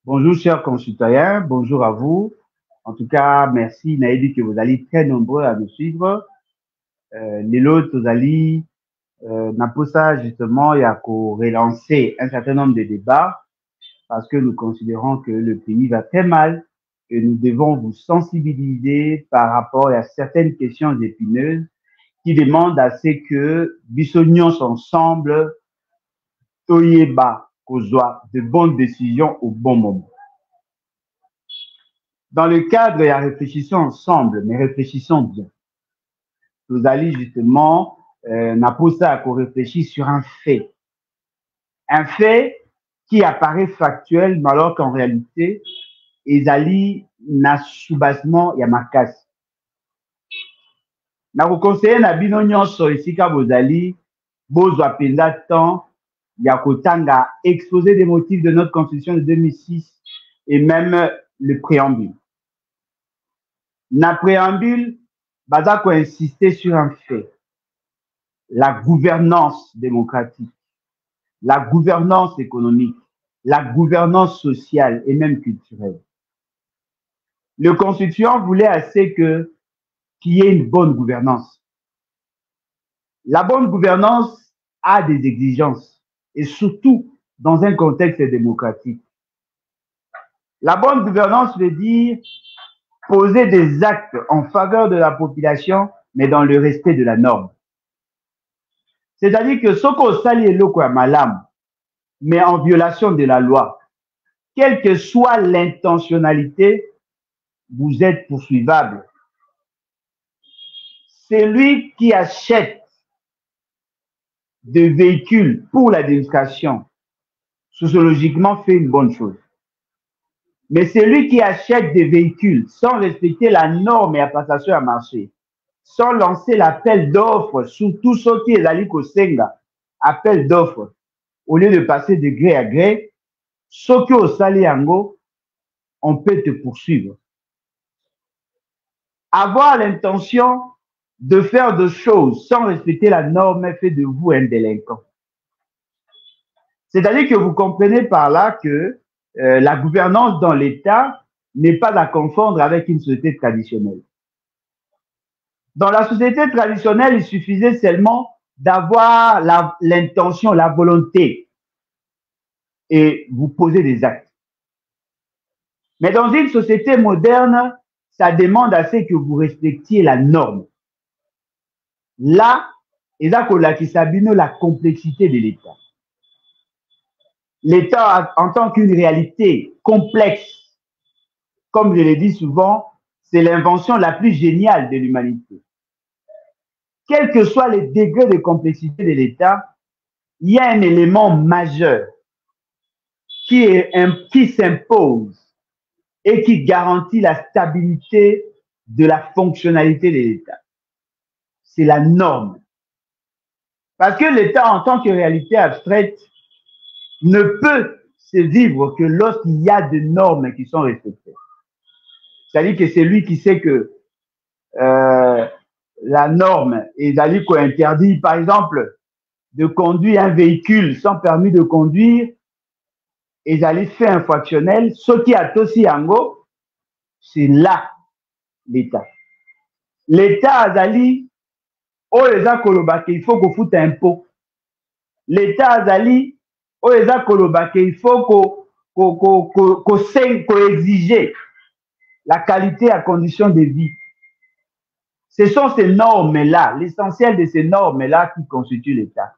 Bonjour, chers concitoyens. Bonjour à vous. En tout cas, merci, Naïdi, que vous allez très nombreux à nous suivre. Les autres, vous allez, pour ça, justement, il y a qu'à relancer un certain nombre de débats parce que nous considérons que le pays va très mal et nous devons vous sensibiliser par rapport à certaines questions épineuses qui demandent à ce que Bissonions ensemble, Toyeba, Kozwa, de bonnes décisions au bon moment. Dans le cadre, il y a réfléchissons ensemble, mais réfléchissons bien. Vous allez justement, n'a pas ça qu'on réfléchit sur un fait. Un fait qui apparaît factuel, mais alors qu'en réalité, ils allaient na soubassement, il y a ma casse. Na vous conseiller na bino nyonso ici quand vous allez, bozwa penza temps, il y a kotanga exposer des motifs de notre constitution de 2006 et même le préambule. Na préambule, baza ko insister sur un fait. La gouvernance démocratique, la gouvernance économique, la gouvernance sociale et même culturelle. Le constituant voulait assez qu'il y ait une bonne gouvernance. La bonne gouvernance a des exigences et surtout dans un contexte démocratique. La bonne gouvernance veut dire poser des actes en faveur de la population, mais dans le respect de la norme. C'est-à-dire que ce qu'on sali eloko ya malam, mais en violation de la loi, quelle que soit l'intentionnalité, vous êtes poursuivable. Celui qui achète des véhicules pour la démonstration, sociologiquement fait une bonne chose. Mais celui qui achète des véhicules sans respecter la norme et la passation à marché, sans lancer l'appel d'offres, surtout ceux qui est allé au Senga, appel d'offres, au lieu de passer de gré à gré, ceux qui au Saliango, on peut te poursuivre. Avoir l'intention de faire des choses sans respecter la norme fait de vous un délinquant. C'est-à-dire que vous comprenez par là que la gouvernance dans l'État n'est pas à confondre avec une société traditionnelle. Dans la société traditionnelle, il suffisait seulement d'avoir l'intention, la volonté et vous posez des actes. Mais dans une société moderne, ça demande assez que vous respectiez la norme. Là, et là qui s'abîme la complexité de l'État. L'État en tant qu'une réalité complexe, comme je l'ai dit souvent, c'est l'invention la plus géniale de l'humanité. Quels que soient les degrés de complexité de l'État, il y a un élément majeur qui s'impose et qui garantit la stabilité de la fonctionnalité de l'État. C'est la norme. Parce que l'État, en tant que réalité abstraite, ne peut se vivre que lorsqu'il y a des normes qui sont respectées. C'est-à-dire que c'est lui qui sait que la norme est interdit, par exemple, de conduire un véhicule sans permis de conduire, et d'aller faire infractionnel, ce qui a aussi Ango, c'est là l'État. L'État a zali, oh les a kolobake, il faut qu'on foute un pot. L'État a zali, oh les a kolobake, il faut qu'on exige la qualité à condition de vie. Ce sont ces normes-là, l'essentiel de ces normes-là qui constituent l'État.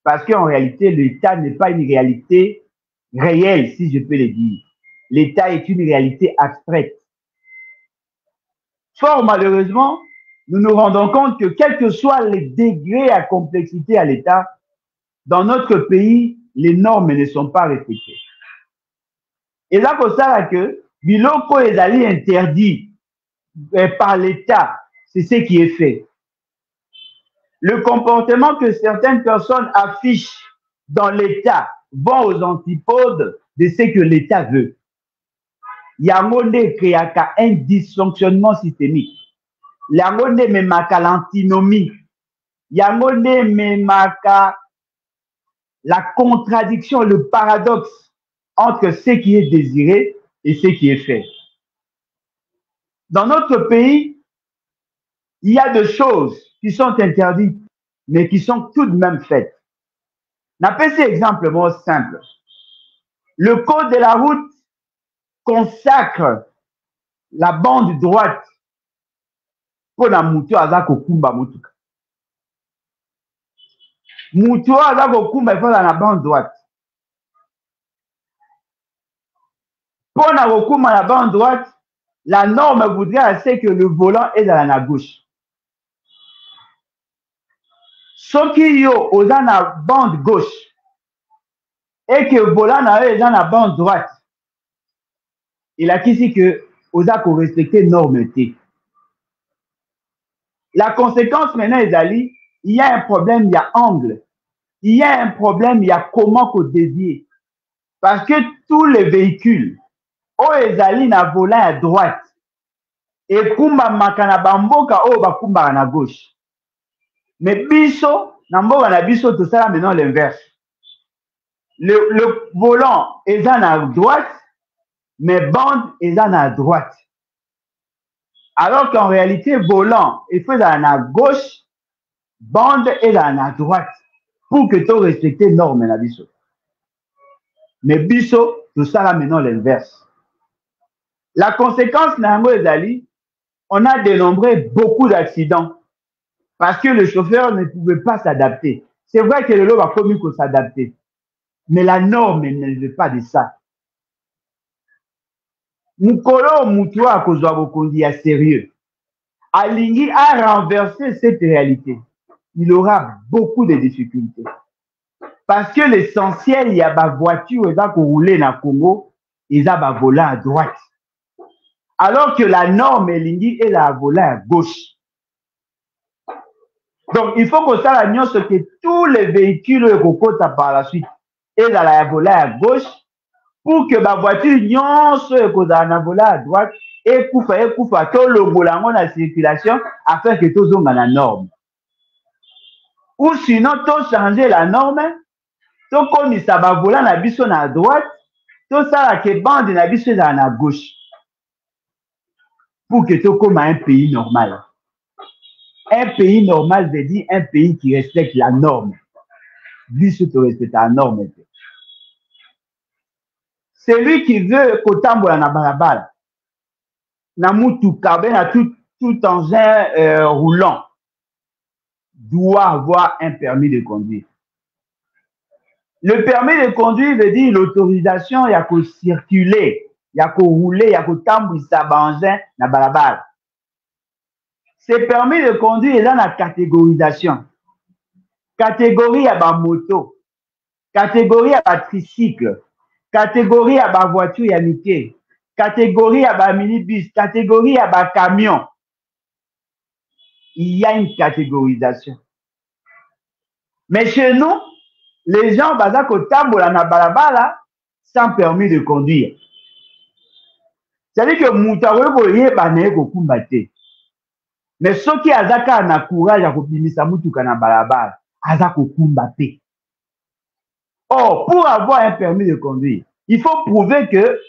Parce qu'en réalité, l'État n'est pas une réalité réelle, si je peux le dire. L'État est une réalité abstraite. Fort malheureusement, nous nous rendons compte que quels que soient les degrés à complexité à l'État, dans notre pays, les normes ne sont pas respectées. Et là, pour ça, que biloko est allé interdit par l'État, c'est ce qui est fait. Le comportement que certaines personnes affichent dans l'État vont aux antipodes de ce que l'État veut. Yango nde créaka un dysfonctionnement systémique. Yango nde memaka l'antinomie. Yango nde memaka la contradiction, le paradoxe entre ce qui est désiré et ce qui est fait. Dans notre pays, il y a des choses qui sont interdites, mais qui sont tout de même faites. N'appelez cet exemple simple. Le code de la route consacre la bande droite pour la mutu aza kokumba mutuka. Mutu aza kokumba il faut la bande droite. Pour la kokumba la bande droite, la norme voudrait c'est que le volant est dans la gauche. Soki yo oza na bande gauche et que le volant est dans la bande droite, il a dit que oza ko respecter norme T. La conséquence maintenant, il y a un problème, il y a angle. Il y a un problème, il y a comment qu'on dédier. Parce que tous les véhicules, ezali na volant à droite, et kumba makana bamboka bakumba na gauche. Mais biso, na mboka na biso, tout ça maintenant l'inverse. Le volant est à droite, mais bande est à droite. Alors qu'en réalité, volant est fait à la gauche, bande est à la droite. Pour que tu respectes les normes na biso. Mais biso, tout ça là maintenant l'inverse. La conséquence nango ezali, on a dénombré beaucoup d'accidents parce que le chauffeur ne pouvait pas s'adapter. C'est vrai que le lot a commis qu'on s'adapter, mais la norme ne veut pas de ça. Mukolo mutua a kozwa bokondi ya sérieux. Alingi a renversé cette réalité. Il aura beaucoup de difficultés. Parce que l'essentiel, il y a ma voiture, il va rouler dans le Congo, il y a ma volant à droite. Alors que la norme est la volant à gauche. Donc, il faut que ça l'agnon ce que tous les véhicules que par la suite et dans la volant à gauche pour que ma voiture soit dans la volant à droite et pour faire que le volant la circulation afin que tout soit dans la norme. Ou sinon, tout changer la norme. To komisa ba volant na biso na droite, to sala ke bande na biso na gauche. Pour que to comme un pays normal. Un pays normal veut dire un pays qui respecte la norme. Biso to respecte la norme. Celui qui veut kotambola na balabala, na mutuka ben na tout engin roulant doit avoir un permis de conduire. Le permis de conduire veut dire l'autorisation, il y a qu'à circuler, il y a qu'à rouler, il y a qu'à tambour sa engin na balabala. Ce permis de conduire est dans la catégorisation. Catégorie à ba moto, catégorie à ba tricycle, catégorie à ba voiture à mité, catégorie à ba minibus, catégorie à ba camion. Il y a une catégorisation. Mais chez nous, les gens baza ko tambola na balabala sans permis de conduire. C'est-à-dire que moutawe ko yeba na ko kumbate. Mais ceux qui azaka na courage à kopimisa mutuka na balabala, azako kumbate. Or, pour avoir un permis de conduire, il faut prouver que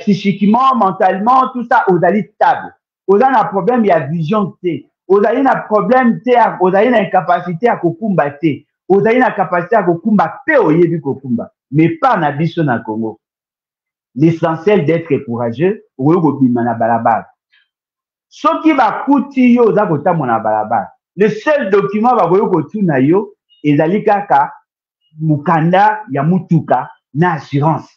psychiquement, mentalement, tout ça, vous allez stable. Vous avez un problème, il y a vision T. Vous avez un problème T, vous avez une incapacité à kokumbate. Vous avez une capacité à kokumba pe oyebi kokumba, mais pas na biso na Congo. L'essentiel d'être courageux, oyo kobima na balabala. Soki ba kuti yo za kotamo na balabala. Le seul document ba koyo kotuna yo ezali kaka mukanda ya mutuka na assurance.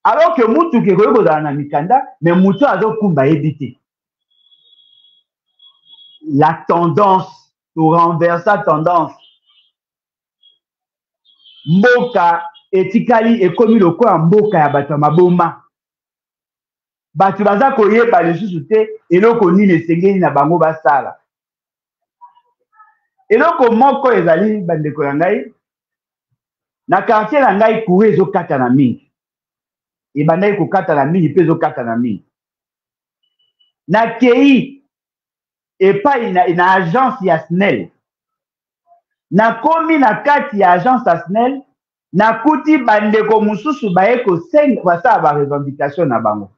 Alors que mutuka koyo kozala na mikanda, mais mutu azokumba ebite. La tendance pour renverser la tendance. Mboka etikali ekomi lokola mboka ya bato maboma. Bato baza koyeba lisusu te eloko nini esengeli na bango basala. Eloko moko ezali bandeko na ngai na quartier na ngai courant ezokata na mingi. Ebandaki kokata na mingi mpe ezokata na mingi. Na kei epai na agence ya SNEL. Na komi na kati ya agence ya SNEL, nakuti bandeko mususu baye kosenga basala ba revendication na bango.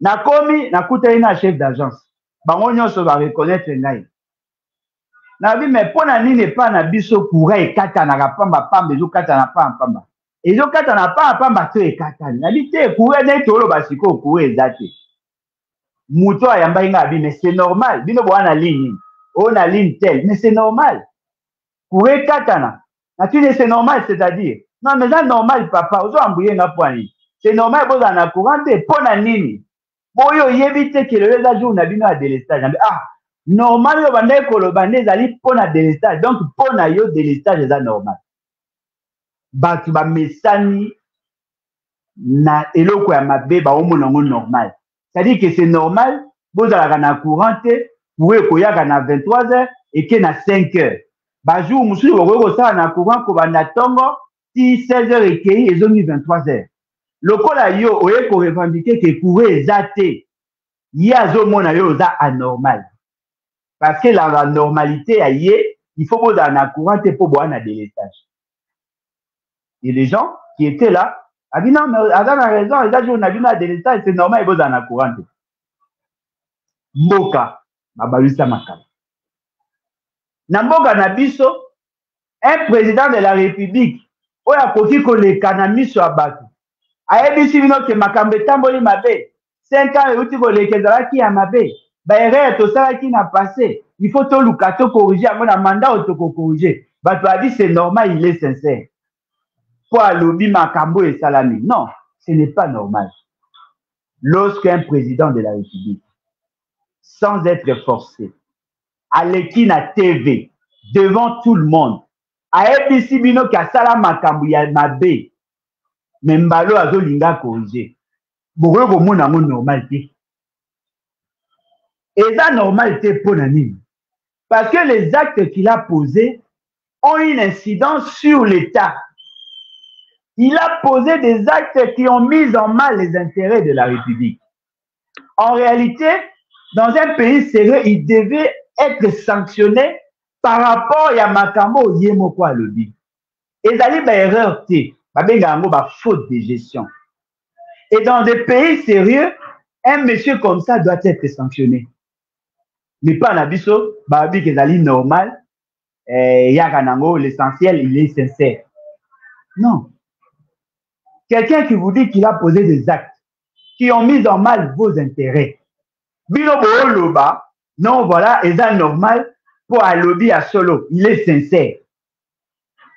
Nakomi nakutani na chef d'agence. Bango nyonso ba reconnaître ngai. Nabi mais pona nini pa na biso courant ekatanaka pamba pamba ezokatana pamba pamba. Ezokatana pamba pamba to ekatani. Nabi te courant neti oloba sikoyo courant eza te. Muto ayamba inga abi mais c'est normal. Bino bo na ligne. On a ligne telle mais c'est normal. Courant katana. Natine c'est normal c'est-à-dire non mais c'est normal papa ozo ambouye nga poani. C'est normal boza na courant te pona nini. Boyo yebi te ke le jour na bino a délestage. Ah normal yo bandai koloba nezali pona délestage. Donc pona yo délestage eza normal. Batu ba mesani na eloko ya mabe ba omona ngo normal. C'est-à-dire que c'est normal bozalaka na courant te pour ekoyaka na 23h et que na 5h. Ba jour mususu bokoki kosala na courant kobanda ntongo ti 16h ekei ezongi 23h. Lokola yo oye ko revendiquer que courant eza te ye azomona yo oza anormal. Parce que la normalité a yé, il faut que dans la courant pour boire un délestage. Et les gens qui étaient là, a dit non, mais Adam a raison, les gens on a vu un délestage, c'est normal, il faut dans la courant. Mboka, Babalusa Makala. Namboka Nabiso, un président de la République, où il a coquille que l'économie soit battue. A ebisi bino ke makambe tamboli mabe. 5 ans et uti ko lekezala ki ya mabe. Ba erreur to sala ki na passé. Il faut to luka to corriger à mon mandat ou to corriger. Ba to a dit c'est normal, il est sincère. Pour alobi makambo et salami. Non, ce n'est pas normal. Lorsqu'un président de la République, sans être forcé, à l'Ekina TV, devant tout le monde, a ebisi bino ka sala makambo ya mabe. Membalo azolinga corriger. Bokoyo komona ngo normal te. Et ça normal te pour nani. Parce que les actes qu'il a posés ont une incidence sur l'État. Il a posé des actes qui ont mis en mal les intérêts de la République. En réalité, dans un pays sérieux, il devait être sanctionné par rapport à Makambo Yemoko Alobi. Et ça dit erreur te. Faute de gestion. Et dans des pays sérieux, un monsieur comme ça doit être sanctionné. Mais pas Nabiso, Babi Kezali normal, Yakanango, l'essentiel, il est sincère. Non. Quelqu'un qui vous dit qu'il a posé des actes qui ont mis en mal vos intérêts. Bino Loba, non, voilà, et ça normal pour un lobby à solo. Il est sincère.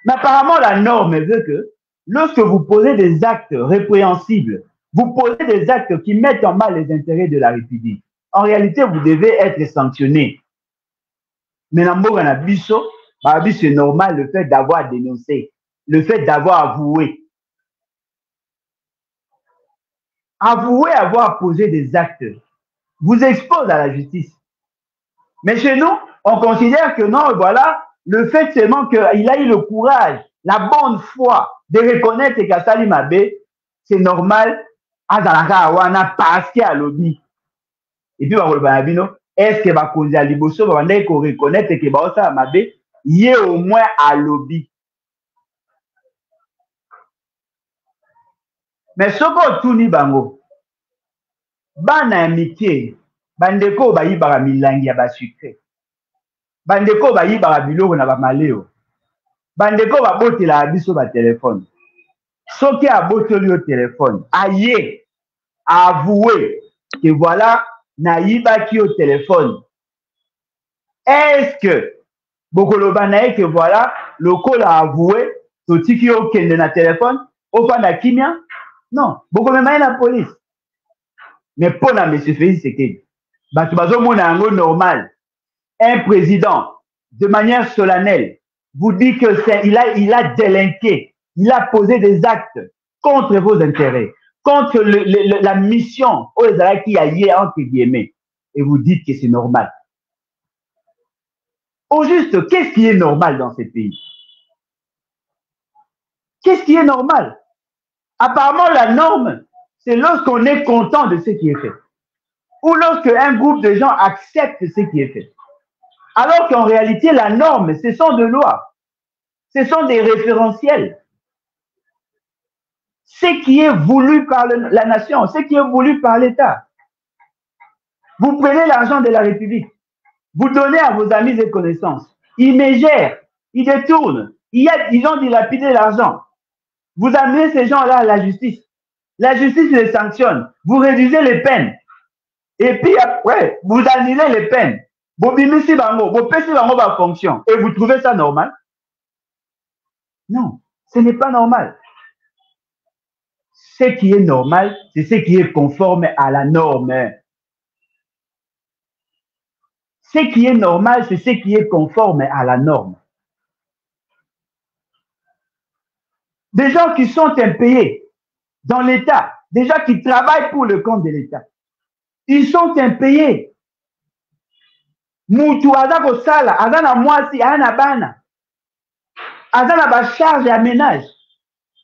Mais apparemment, la norme veut que lorsque vous posez des actes répréhensibles, vous posez des actes qui mettent en mal les intérêts de la République. En réalité, vous devez être sanctionné. Mais dans Bisso, c'est normal le fait d'avoir dénoncé, le fait d'avoir avoué. Avouer avoir posé des actes vous expose à la justice. Mais chez nous, on considère que non, voilà, le fait seulement qu'il a eu le courage, la bonne foi de reconnaître que Sali Mabe, c'est normal, parce qu'il y a lobby. Et puis, est-ce que va causer à Liboso, va reconnaître que Sali Mabe, il y a au moins à lobby. Mais ce que tout ni bango, bana mike, bandeko ba yibara milangi ya ba sucré. Bandeko ba yibara biloko na ba maleo. Bandeko ba botela biso ba téléphone. Soki a boteli au téléphone, aye, avoué que voilà, naïba qui au téléphone. Est-ce que Bokoloba naïe que voilà, le col a avoué, toti qui au kende na téléphone, au fin na kimia? Non, Bokolema la police. Mais pour la monsieur Félix Sekedi, normal, un président, de manière solennelle, vous dit que il a délinqué, il a posé des actes contre vos intérêts, contre la mission qui a lié entre guillemets, et vous dites que c'est normal. Au juste, qu'est-ce qui est normal dans ces pays? Qu'est-ce qui est normal? Apparemment, la norme, c'est lorsqu'on est content de ce qui est fait. Ou lorsque un groupe de gens accepte ce qui est fait. Alors qu'en réalité, la norme, ce sont des lois. Ce sont des référentiels. ce qui est voulu par la nation, ce qui est voulu par l'État. Vous prenez l'argent de la République, vous donnez à vos amis et connaissances. Ils mégèrent, ils détournent, ils ont dilapidé l'argent. Vous amenez ces gens-là à la justice. La justice les sanctionne. Vous réduisez les peines. Et puis après, vous annulez les peines. Vous bimisi bango, vous pèsez bango par fonction. Et vous trouvez ça normal? Non, ce n'est pas normal. Ce qui est normal, c'est ce qui est conforme à la norme. Ce qui est normal, c'est ce qui est conforme à la norme. Des gens qui sont impayés dans l'État, des gens qui travaillent pour le compte de l'État, ils sont impayés. Mutu aza kosala, aza na mwasi, aza na bana, aza na ba charge ya ménage,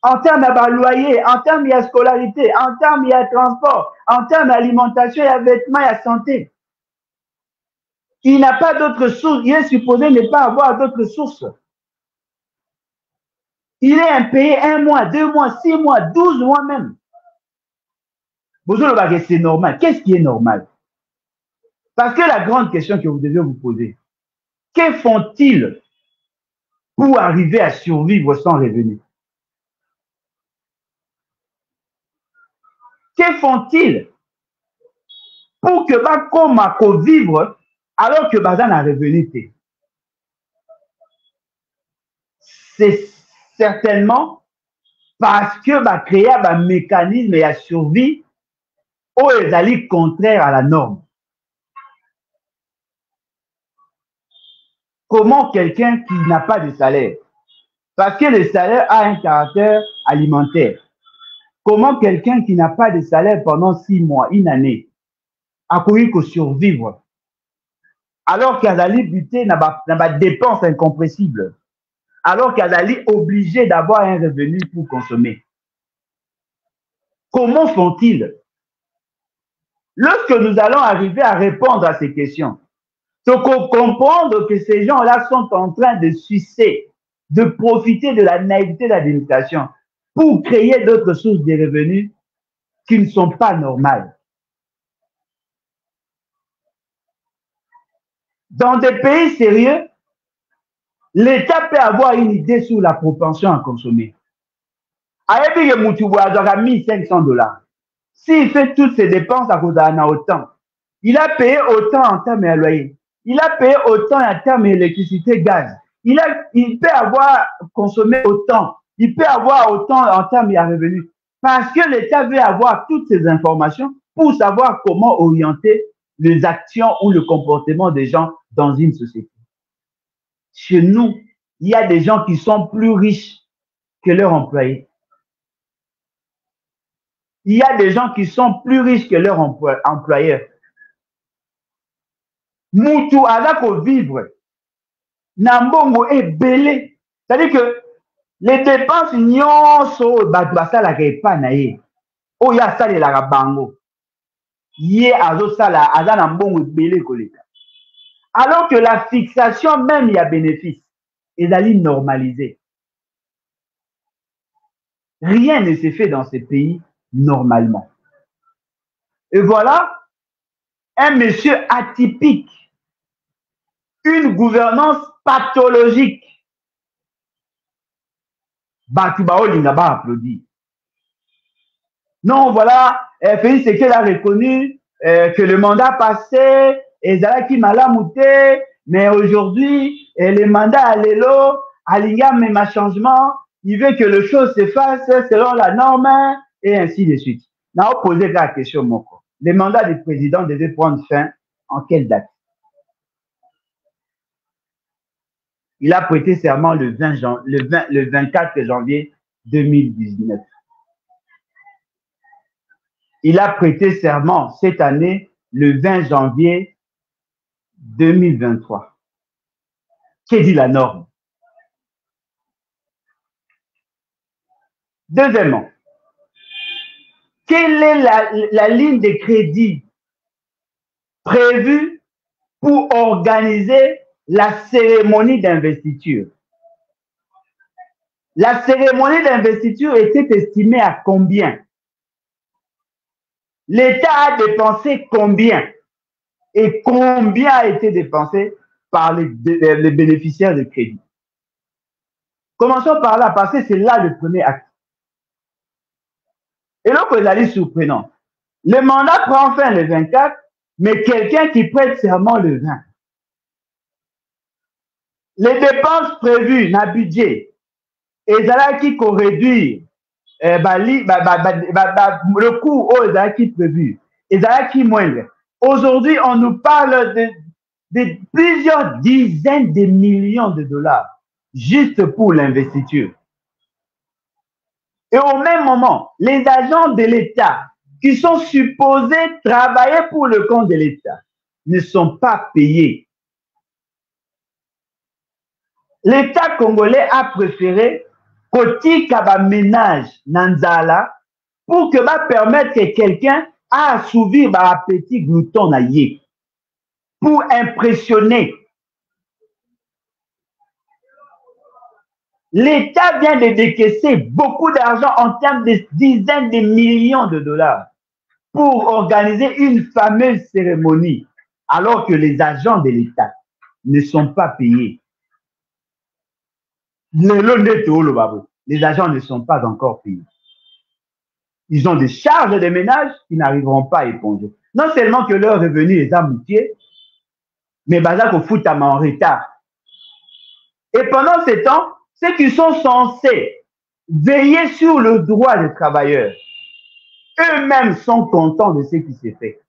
en termes de loyer, en termes de scolarité, en termes de transport, en termes d'alimentation, il y a vêtements, il y a santé. Il n'a pas d'autres sources, il est supposé ne pas avoir d'autres sources. Il est impayé 1 mois, 2 mois, 6 mois, 12 mois même. C'est normal. Qu'est-ce qui est normal? Parce que la grande question que vous devez vous poser, que font-ils pour arriver à survivre sans revenu? Que font-ils pour que Bakoma vivre alors que Bazan a revenu? C'est certainement parce que va créer un mécanisme et à survie où ils allaient contraire à la norme. Comment quelqu'un qui n'a pas de salaire, parce que le salaire a un caractère alimentaire, comment quelqu'un qui n'a pas de salaire pendant 6 mois, 1 année, a pu survivre alors qu'Azali buté n'a pas de dépenses incompressibles, alors qu'Azali obligé d'avoir un revenu pour consommer? Comment font-ils? Lorsque nous allons arriver à répondre à ces questions, il faut comprendre que ces gens-là sont en train de sucer, de profiter de la naïveté de l'administration pour créer d'autres sources de revenus qui ne sont pas normales. Dans des pays sérieux, l'État peut avoir une idée sur la propension à consommer. Ayebi Moutoubou a 1500 $. S'il fait toutes ses dépenses à cause d'un autant, il a payé autant en termes de loyer. Il a payé autant en termes d'électricité, gaz. Il peut avoir consommé autant. Il peut avoir autant en termes de revenus. Parce que l'État veut avoir toutes ces informations pour savoir comment orienter les actions ou le comportement des gens dans une société. Chez nous, il y a des gens qui sont plus riches que leurs employés. Il y a des gens qui sont plus riches que leurs employeurs. Moutou alako vivre. Nambongo est belé. C'est-à-dire que les dépenses nyonso basala kepa na ye. O ya sale la bango. Ye azo sala azana mbongo belé koleka. Alors que la fixation même y a bénéfice. Ils allaient normaliser. Rien ne se fait dans ces pays normalement. Et voilà un monsieur atypique, une gouvernance pathologique. Batubao Lingaba applaudit. Non, voilà, Félix Sekela a reconnu que le mandat passé, Ezalaki Malamouté, mais aujourd'hui, le mandat à l'élo, Alinga même un changement, il veut que les choses se fassent selon la norme, et ainsi de suite. On a posé la question, Moko. Le mandat du président devait prendre fin en quelle date? Il a prêté serment le 24 janvier 2019. Il a prêté serment cette année le 20 janvier 2023. Qu'est dit la norme? Deuxièmement, quelle est la ligne de crédit prévue pour organiser la cérémonie d'investiture? La cérémonie d'investiture était estimée à combien? L'État a dépensé combien? Et combien a été dépensé par les bénéficiaires de crédit? Commençons par là, parce que c'est là le premier acte. Et donc, vous allez surprenant. Le mandat prend fin le 24, mais quelqu'un qui prête serment le 20. Les dépenses prévues dans le budget, et là qui qu'on réduire le coût aux qui prévu, et là qui moindre. Aujourd'hui, on nous parle de plusieurs dizaines de millions de dollars juste pour l'investiture. Et au même moment, les agents de l'État qui sont supposés travailler pour le compte de l'État ne sont pas payés. L'État congolais a préféré kotika ba ménage nanzala pour que va permettre que quelqu'un a assouvir ba appétit glouton na yé, pour impressionner. L'État vient de décaisser beaucoup d'argent en termes de dizaines de millions de dollars pour organiser une fameuse cérémonie, alors que les agents de l'État ne sont pas payés. Les agents ne sont pas encore payés. Ils ont des charges de ménage qui n'arriveront pas à éponger. Non seulement que leur revenu est amouillé, mais bazar au foot en retard. Et pendant ce temps, ceux qui sont censés veiller sur le droit des travailleurs, eux-mêmes sont contents de ce qui s'est fait.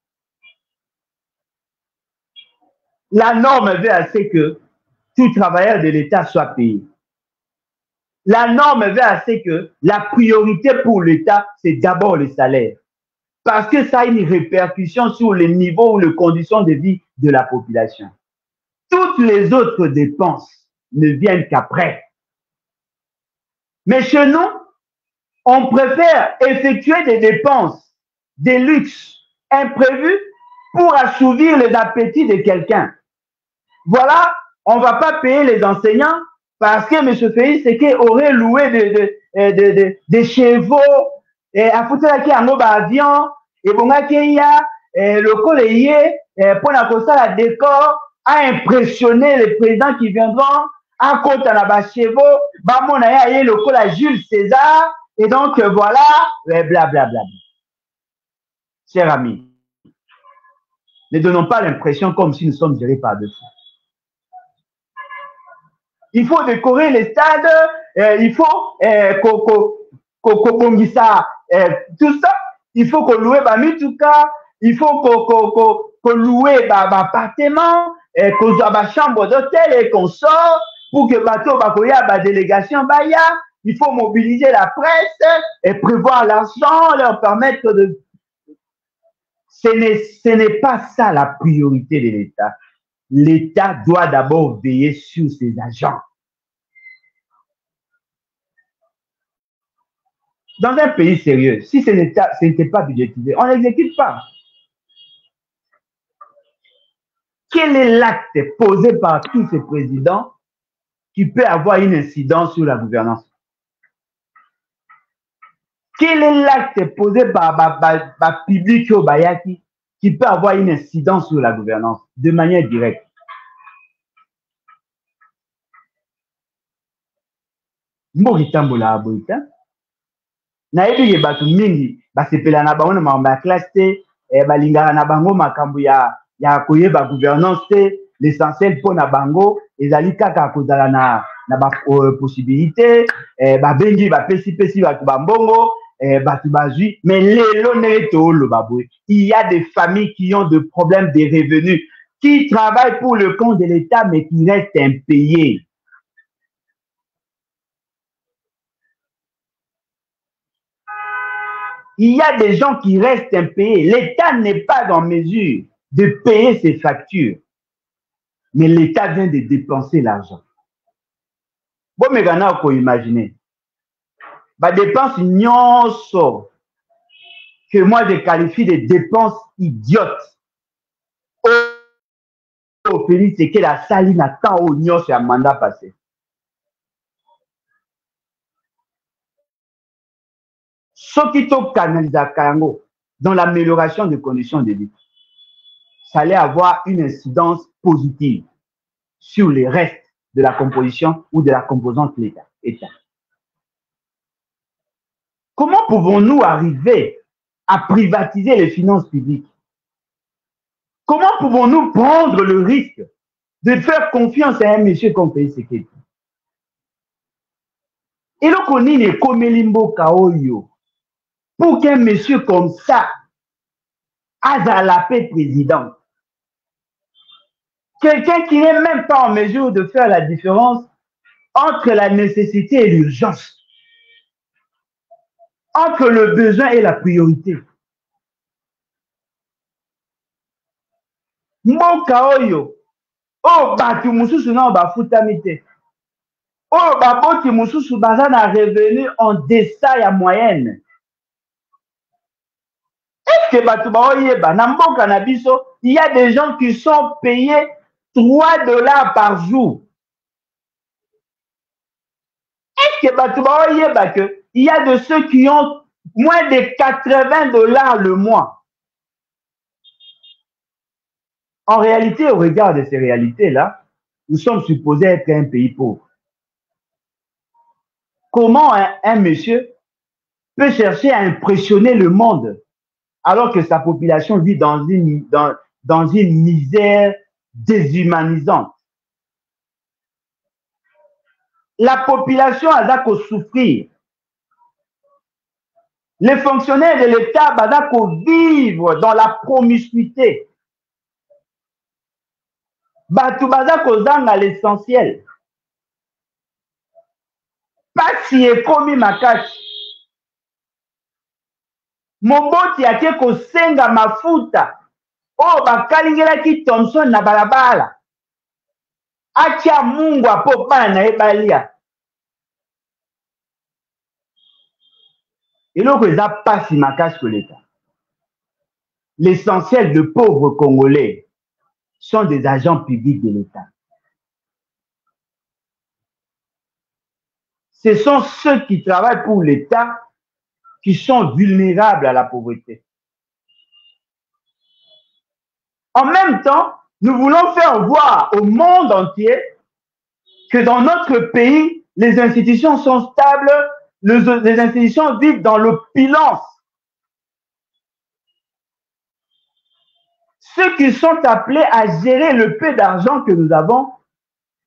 La norme veut à ce que tout travailleur de l'État soit payé. La norme veut à ce que la priorité pour l'État, c'est d'abord le salaire. Parce que ça a une répercussion sur le niveau ou les conditions de vie de la population. Toutes les autres dépenses ne viennent qu'après. Mais chez nous, on préfère effectuer des dépenses, des luxes imprévus pour assouvir les appétits de quelqu'un. Voilà, on ne va pas payer les enseignants parce que M. Félix Tshisekedi aurait loué des chevaux, à foutre un avion, et bon, il y a le collier pour la décor, à impressionner les présidents qui viendront, à côté de la chevaux, le col Jules César, et donc voilà, blablabla. Chers amis, ne donnons pas l'impression comme si nous sommes gérés par deux fous. Il faut décorer les stades, il faut tout ça, il faut qu'on loue Mituka, il faut qu'on loue appartement, qu'on soit chambre d'hôtel et qu'on sort pour que bateau la délégation baya. Il faut mobiliser la presse et prévoir l'argent, leur permettre de. Ce n'est pas ça la priorité de l'État. L'État doit d'abord veiller sur ses agents. Dans un pays sérieux, si ce n'était pas budgétisé, on n'exécute pas. Quel est l'acte posé par tous ces présidents qui peut avoir une incidence sur la gouvernance? Quel est l'acte posé par public au Bayaki qui peut avoir une incidence sur la gouvernance de manière directe? Mboritambola aboita. Nayebi ke bato mingi basepela na bango na makambo ya classe te, balingaka na bango makambo ya koyeba gouvernance te. L'essentiel mpo na bango ezali kaka kozala na ba possibilité, babengi bapesi bato bambongo, bato bazwi. Mais lelo ndenge toloba boye, il y a des familles qui ont de problèmes de revenus, qui travaillent pour le compte de l'État mais qui restent impayés. Il y a des gens qui restent impayés. L'État n'est pas en mesure de payer ses factures. Mais l'État vient de dépenser l'argent. Bon, mais maintenant, il faut imaginer. Bah, dépenses nyonso que moi je qualifie de dépenses idiotes. Au Félix, c'est que la saline a tant au nyonso à mandat passé. Ce qui te canalise dans l'amélioration des conditions de vie, ça allait avoir une incidence positive sur les restes de la composition ou de la composante de l'État. Comment pouvons-nous arriver à privatiser les finances publiques? Comment pouvons-nous prendre le risque de faire confiance à un monsieur comme Félix Tshisekedi? Et donc, on est comme Limbo Kaoyo. Pour qu'un monsieur comme ça ait la paix président, quelqu'un qui n'est même pas en mesure de faire la différence entre la nécessité et l'urgence, entre le besoin et la priorité. Mboka oyo, oh batu mususu na bafutami te. Oh baboti mususu baza na revenu en deçà ya moyenne. Est-ce que batu baoyeba na mboka na biso, il y a des gens qui sont payés 3 dollars par jour. Est-ce que batu baoyeba que il y a de ceux qui ont moins de 80 dollars le mois? En réalité, au regard de ces réalités-là, nous sommes supposés être un pays pauvre. Comment un monsieur peut chercher à impressionner le monde alors que sa population vit dans une misère déshumanisante? La population a qu'à souffrir. Les fonctionnaires de l'État ont vivre dans la promiscuité. Batu bazako l'essentiel. Pas si ekomi makasi. Moboti ake kosenga mafuta. Oh bakalingelaki Thomson na balabala. Atia Mungu apo bana na ebalia. Eloko eza pasi makasi que l'État. L'essentiel de pauvres Congolais sont des agents publics de l'État. Ce sont ceux qui travaillent pour l'État qui sont vulnérables à la pauvreté. En même temps, nous voulons faire voir au monde entier que dans notre pays, les institutions sont stables, les institutions vivent dans l'opulence. Ceux qui sont appelés à gérer le peu d'argent que nous avons,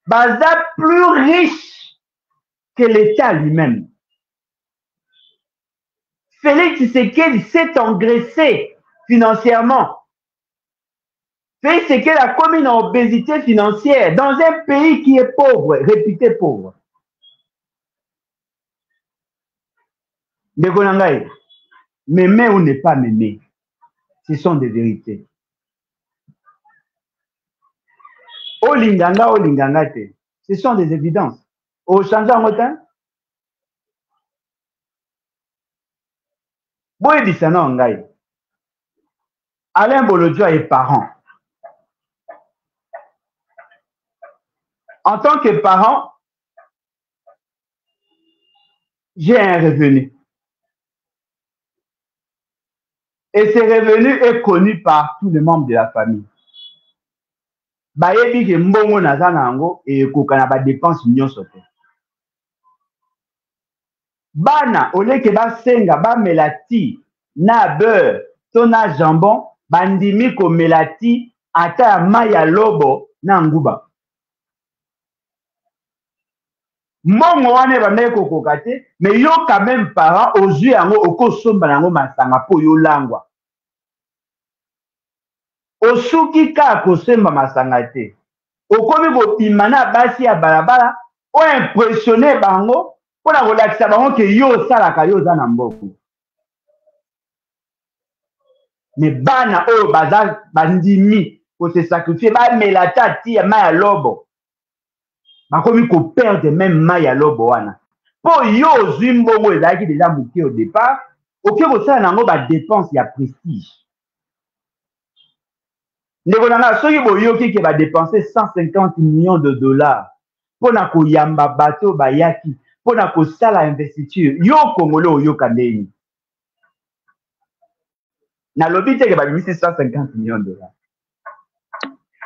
baza plus riches que l'État lui-même. Félix Tshisekedi s'est engraissé financièrement. Félix Tshisekedi a commis une obésité financière dans un pays qui est pauvre, réputé pauvre. Ndekonangai, mémé ou n'est pas mémé, ce sont des vérités. Olinganga te, ce sont des évidences. Au changeant motin, boyebisana ngai. Alain Bolodjo est parent. En tant que parent, j'ai un revenu. Et ce revenu est connu par tous les membres de la famille. Bayebi ke mbongo naza nango et kokana ba dépenses nyonso te. Bana oleke ba senga ba melati na beurre to na jambon bandimi ko melati ata maya lobo na nguba. Mbongo wane bamé kokoka te, mais yo quand même parent ozui yango okosomba nango masanga po yo langwa. Osuki ka kosemba masanga te. Okomi bopima na basi ya balabala o impressionner bango pona kolakisa bango ke yo salaka yo za na mboku. Mais bana oyo baza bandimi ko se sacrifier ba melata ti ya maya lobo. Bakomi ko perdre même maya lobo wana. Po yo zwi mbongo ezalaki déjà moke au départ, oke kosala nango ba dépense ya prestige. Ndeko nanga soki boyoki ke ba dépenser 150 millions de dollars pona koyamba bato bayaki pona kosala investiture yo Congolais oyoka ndeni. Nalobi te ke babimisi 150 millions de dollars.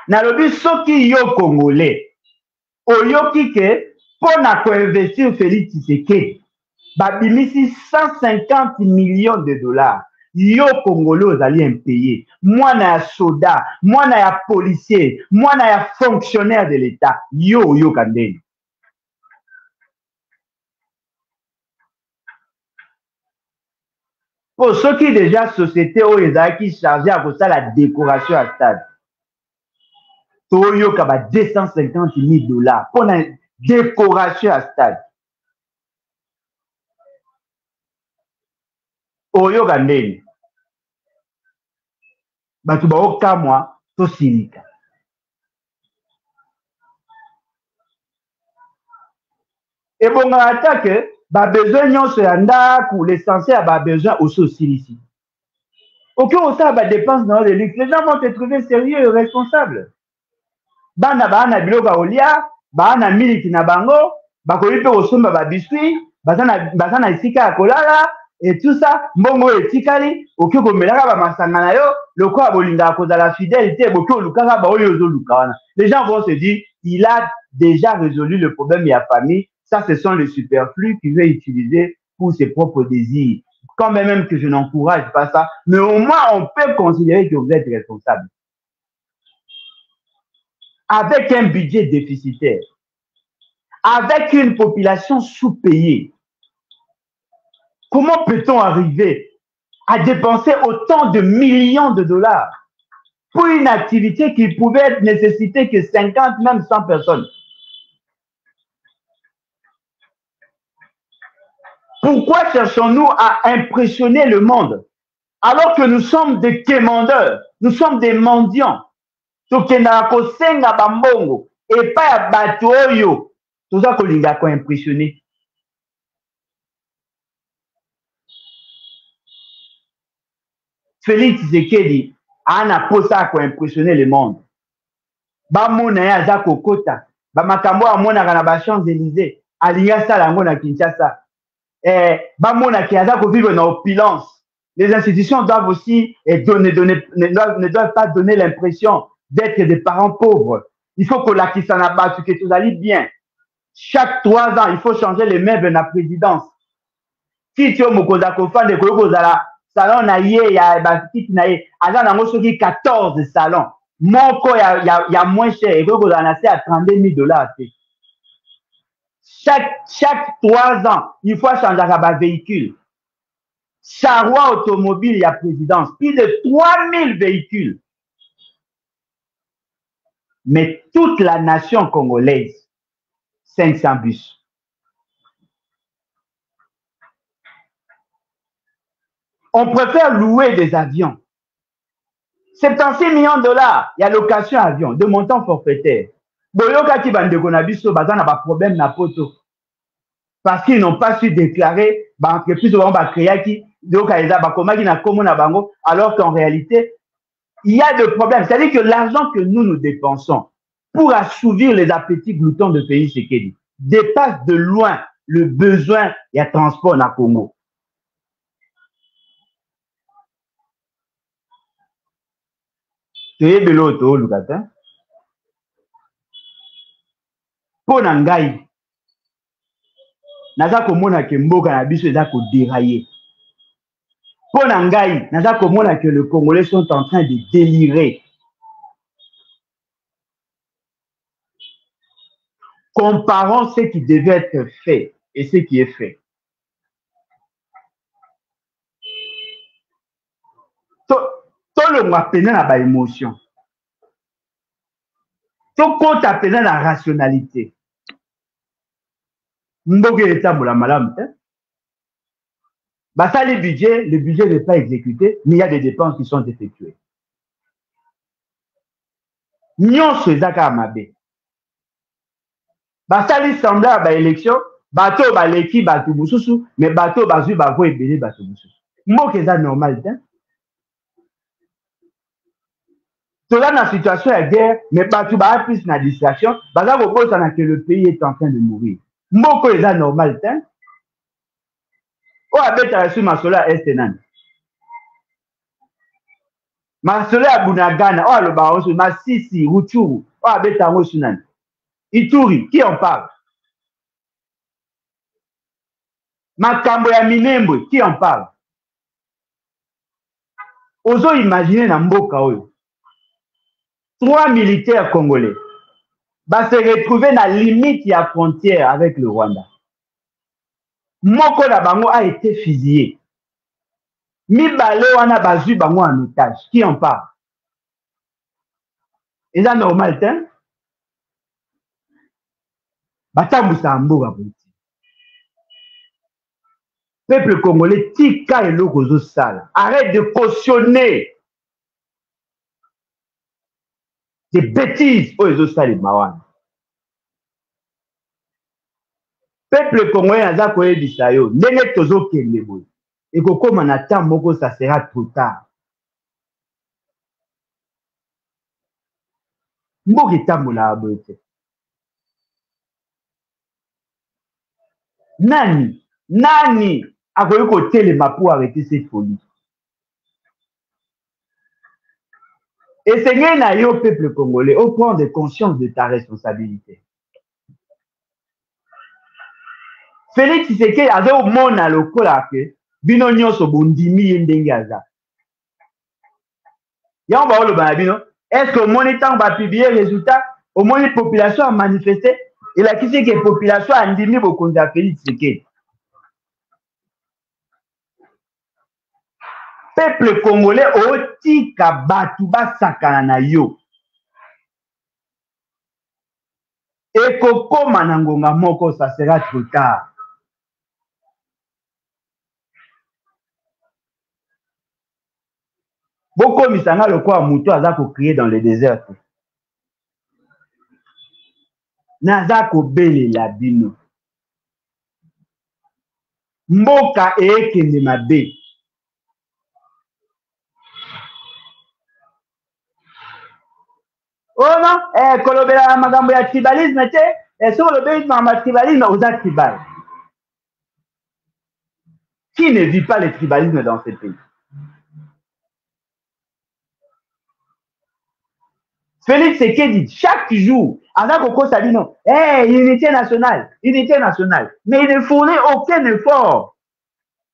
Nalobi soki yo Congolais, oyoki ke pona koinvestir Félix Tshisekedi, babimisi 150 millions de dollars. Yo Congolais ozali impayé. Mwana ya soda, mwana ya policier, mwana ya fonctionnaire de l'État. Yo kandeni. Pour ceux qui déjà société qui chargé à la décoration à stade. Toyo kaba 250 000 dollars pour la décoration à stade. Oyo kandeni. Batu ba okamwa to silika. Et bon attaque ba besoin nyonso ya ndaku l'essentiel ba besoin aussi silisi. Aucun osa ba dépense dans les luxe. Les gens vont te trouver sérieux et responsable. Bana biloko olia, bana miliki na bango, bakoyi pe osomba ba biscuit, bazana esika ya kolala et tout ça, mbongo etikali, oki komelaka ba masanga na yo, lokola bolinga kozala fidélité, boki olukaka ba oyo ozoluka wana. Les gens vont se dire, il a déjà résolu le problème de la famille, ça ce sont les superflus qu'il veut utiliser pour ses propres désirs. Quand même que je n'encourage pas ça, mais au moins on peut considérer que vous êtes responsable. Avec un budget déficitaire, avec une population sous-payée, comment peut-on arriver à dépenser autant de millions de dollars pour une activité qui pouvait nécessiter que 50, même 100 personnes? Pourquoi cherchons-nous à impressionner le monde alors que nous sommes des quémandeurs, nous sommes des mendiants? Tokenda kosenga bambongo et pas ya bato oyo toza kolinga ko impressionner. Félix Tshisekedi ana posa ko impressionner le monde. Ba mona ya za kokota, ba makambo amonaka na ba Champs-Élysées, alinga sala yango na Kinshasa. Ba mona ki aza ko vivre na opulence. Les institutions doivent aussi ne doivent pas donner l'impression d'être des parents pauvres. Il faut que la Kisana que tout allait bien. Chaque 3 ans, il faut changer les meubles de la présidence. Si tu as mokoza kofande de koyokozala salon na ye ya basiti na ye, aza nango soki 14 salons. Moko ya moins cher et koyokozala na se à 32 000 dollars. Chaque 3 ans, il faut changer un véhicule. Charroi automobile, il y a présidence. Plus de 3000 véhicules. Mais toute la nation congolaise, 500 bus. On préfère louer des avions. 76 millions de dollars, il y a location avion, de montant forfaitaire. Boyoka ki bandeko na biso bazana ba problème na poto. Parce qu'ils n'ont pas su déclarer l'entreprise où on va créer qui alors qu'en réalité, il y a des problèmes. C'est-à-dire que l'argent que nous dépensons pour assouvir les appétits gloutons de pays Tshisekedi dépasse de loin le besoin et le transport dans Congo. Tu beloto lukata. Pour Nangai, naza komona ke mboka na biso eza ko dérailler. Pour Nangai, naza komona que les Congolais sont en train de délirer. Comparons ce qui devait être fait et ce qui est fait. Tout le monde peine na ba émotion. Tout compte à peine la rationalité. Mboke etambola malamu te. Basa le budget n'est pas exécuté, mais il y a des dépenses qui sont effectuées. Nyonso ezaka mabe. Basali semblable ba élection, bato baleki bato bususu, mais bato bazui bavo ebele bato bususu. Mboke eza normal te. Toza na situation de guerre, mais bato ba plus na distraction, baza kobosana que le pays est en train de mourir. Mboko eza normal te. O abeta sur masolo est nani. Masolo ya Bunagana, oh le baron, Masisi, Rutshuru, oh Abetango Sunan. Ituri, qui en parle? Makambo ya Minembwe, qui en parle? Ozo imaginer na mboka oyo. 3 militaires congolais va se retrouver na limite ya frontière avec le Rwanda. Moko na bango a été fusillé. Mibale wana bazui bango en otage. Qui en parle? Et ça normal, hein? Batambusa mboka politi. Peuple congolais, tika eloko zo sala. Arrête de cautionner des bêtises aux zo sala mawana. Peuple congolais naza koyebisa yo ndenge tozokende boye. Ekokoma na temps moko ça sera trop tard. Mboka etambola boye te. Nani akoki kotelema pour arrêter cette folie? Essayez na yo peuple congolais au prendre conscience de ta responsabilité. Félix Tshisekedi azomona lokola ke bino nyonso bondimi ye ndenge aza. Yango baoloba na bino, est-ce que omoni ntango bapublie résultat omoni population a manifesté elakisi ke population andimi bokonzi ya Félix Tshisekedi. Peuple congolais otika batu basakana na yo. Ekokoma na ngonga moko, ça sera trop tard. Boko misanga lokola muto aza ko créer dans le désert. Naza ko belela bino. Mboka ekende mabe. Oh non, kolobela magambo ya tribalisme te, so kolobela magambo tribalisme oza tribal. Qui ne vit pas le tribalisme dans ce pays? Félix Tshisekedi, chaque jour, aza koko sabino, unité nationale. Mais il ne fournit aucun effort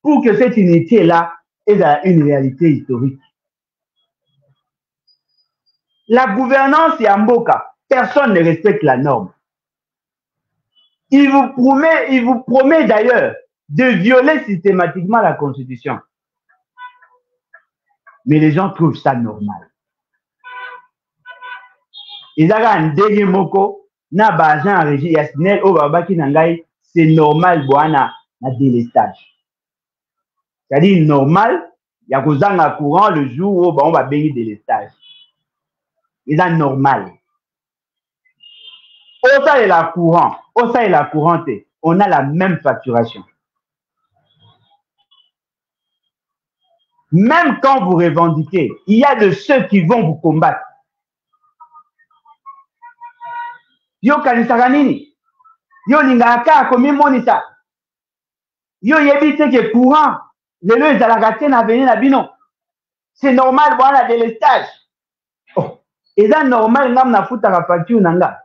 pour que cette unité-là ait une réalité historique. La gouvernance et Mboka, personne ne respecte la norme. Il vous promet d'ailleurs de violer systématiquement la Constitution. Mais les gens trouvent ça normal. Ils ont un dégué moko, na bajan en régie yasnel au babaki nangai, c'est normal boana na délestage. C'est-à-dire normal, il y a un courant le jour où on va bénir délestage. Ils ont normal. Au ça et la courant, au ça et la courante, on a la même facturation. Même quand vous revendiquez, il y a de ceux qui vont vous combattre. Yo kanisaka nini? Yo lingaka komi monisa. Yo yebite ke courant, lelo ezalaka te na venir na bino. C'est normal voilà délestage. Oh, eza normal ngam na futa ka facture nanga.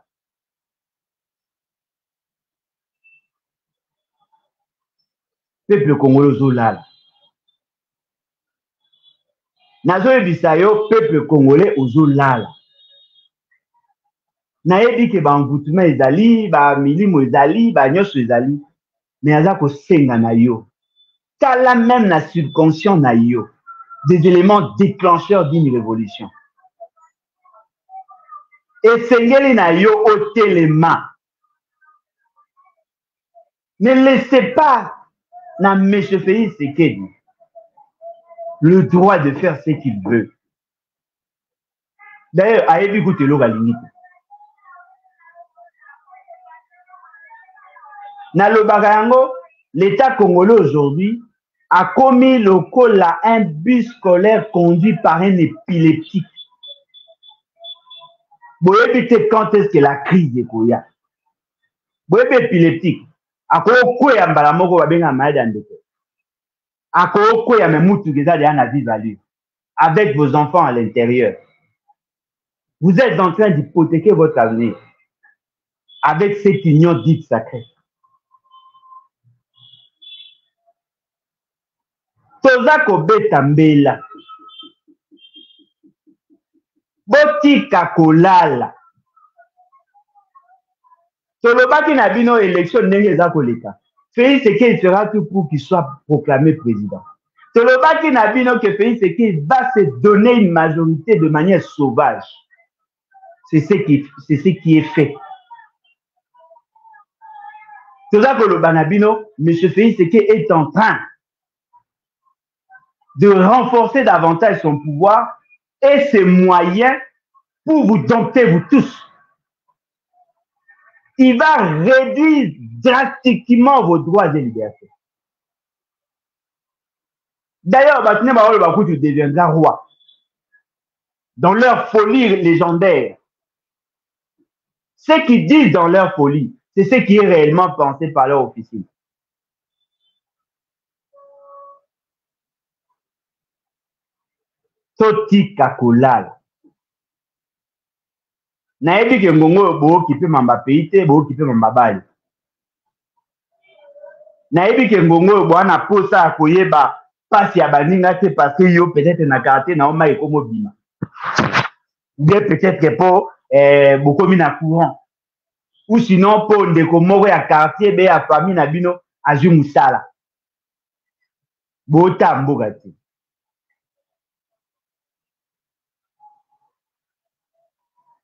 Peuple congolais ozolala. Nazo yebisa yo peuple congolais ozolala. Nayebi ke ba envoûtement ezali, ba milimo ezali, ba nyonso ezali, mais aza ko senga na yo. Tala même na subconscient na yo des éléments déclencheurs d'une révolution. Et sengeli na yo otelema. Ne laissez pas na M. Félix Tshisekedi le droit de faire ce qu'il veut. D'ailleurs, ayebi kutelo ga limite. Na lobaka yango, l'État congolais aujourd'hui a commis lokola un bus scolaire conduit par un épileptique. Boyebi te quand est-ce que la crise est koya. Boyebi épileptique. Ako kweya mbala moko babenga maladie ndeko. Ako kweya me mutu keza de ana vie value. avec vos enfants à l'intérieur. Vous êtes en train d'hypothéquer votre avenir avec cette union dite sacrée. Toza kobeta mbela. Botika kolala. Tolobaki na bino élection ndenge eza koleka. Félix Tshisekedi fera tout pour qu'il soit proclamé président. Tolobaki na bino que Félix Tshisekedi va se donner une majorité de manière sauvage. C'est ce qui est fait. Toza koloba na bino, M. Félix Tshisekedi est en train de renforcer davantage son pouvoir et ses moyens pour vous dompter, vous tous. Il va réduire drastiquement vos droits et libertés. D'ailleurs, tu deviendras roi. Dans leur folie légendaire, ce qu'ils disent dans leur folie, c'est ce qui est réellement pensé par leur officier. Toti kakolala. Naebi ke ngongo bo kipe mamba peite bo kipe mamba bali. Naebi ke ngongo bo ana posa akoyeba pasi ya baninga te parce que yo peut-être na quartier na oma ekomo bima. Bien peut-être que po bokomi na courant. Ou sinon po ndeko moko ya quartier be ya famille na bino azu musala. Bo tamboka te.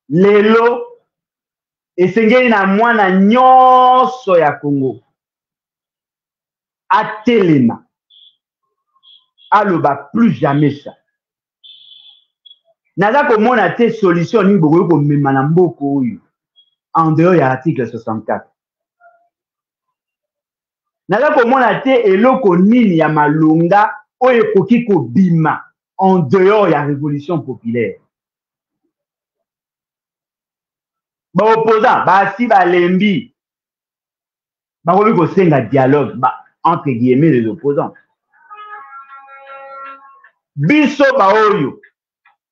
Lelo esengeli na mwana nyonso ya Congo atelema aloba plus jamais ça. Naza komona te solution ni bokoyo komema na mboko oyo en dehors ya article 64. Naza komona te eloko nini ya malonga oyo ekoki kobima en dehors ya révolution populaire. Ba opposant basi balembi bakomi kosenga dialogue entre guillemets les opposants. Biso baoyo